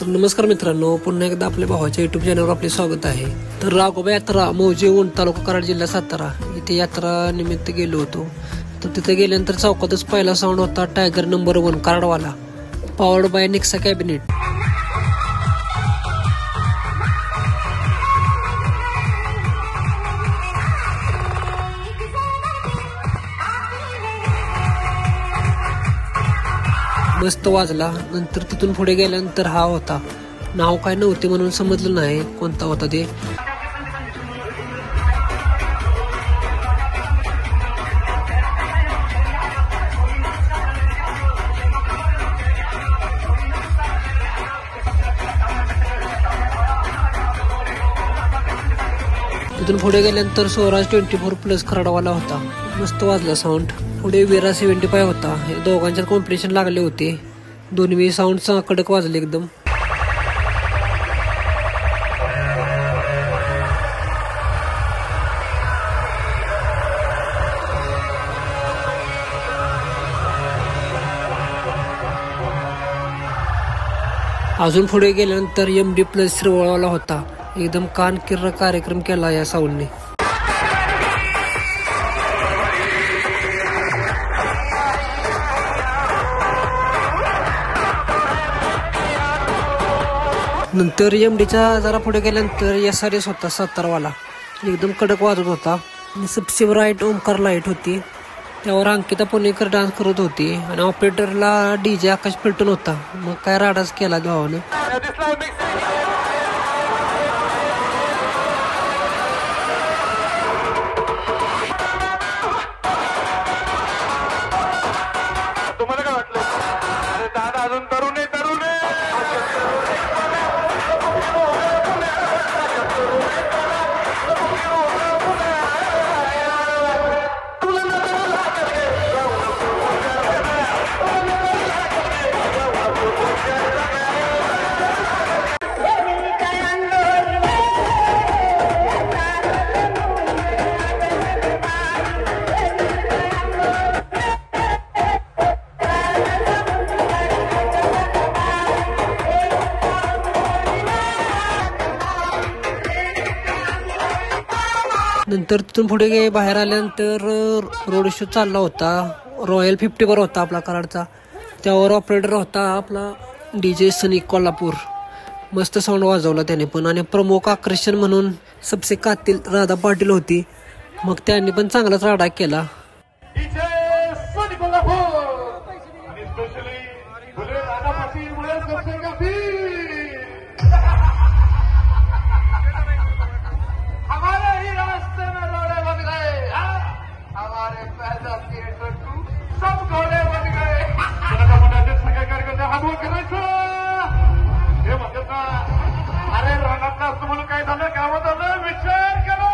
तर नमस्कार मित्रांनो, पुन्हा एकदा आपल्या भावाच्या युट्यूब चॅनलवर आपले स्वागत आहे। तर राघोबा यात्रा मौजे उंट तालुका कराड जिल्हा सातारा इथे यात्रा निमित्त गेलो होतो। तर तिथे गेल्यानंतर चौकातच पहिला साऊंड होता टायगर नंबर 1 कराडवाला, पॉवर्ड बाय नेक्सा कॅबिनेट। मस्त वाजला। नंतर तिथून पुढे गेल्यानंतर हा होता, नाव काय नव्हते म्हणून समजलं नाही कोणता होता ते। तिथून पुढे गेल्यानंतर स्वराज 24+ कराडवाला होता, मस्त वाजला साऊंड। पुढे विरा 75 होता, हे दोघांच्यात कॉम्पिटिशन लागले होते। दोन्ही साऊंड कडक वाजले एकदम। अजून पुढे गेल्यानंतर MD+ श्रीवळवाला होता, एकदम कान किर्र कार्यक्रम केला या साऊंडने। नंतर MDच्या जरा पुढे गेल्यानंतर SRS होता सातारवाला, एकदम कडक वाजत होता। आणि सबसे राईट ओमकार लाईट होती, त्यावर अंकिता पुणेकर डान्स करत होती आणि ऑपरेटरला DJ आकाश पलटून होता। मग काय राडाच केला भावानं। तुम्हाला काय वाटलं? अरे दादा अजून तरुण आहे, तरुण आहे। नंतर तिथून पुढे बाहेर आल्यानंतर रोड शो चालला होता, रॉयल 50 होता आपला कराडचा। त्यावर ऑपरेटर होता आपला DJ सनी कोल्हापूर, मस्त साऊंड वाजवला त्याने पण। आणि प्रमुख आकर्षण म्हणून सबसे कातील राधा पाटील होती, मग त्यांनी पण चांगलाच राडा केला। अरे रानात असतो म्हणून काय झालं, गावात आलं, विचार करा।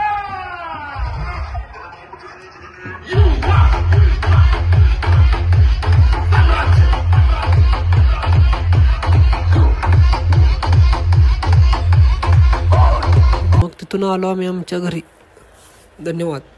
मग तिथून आलो आम्ही आमच्या घरी। धन्यवाद।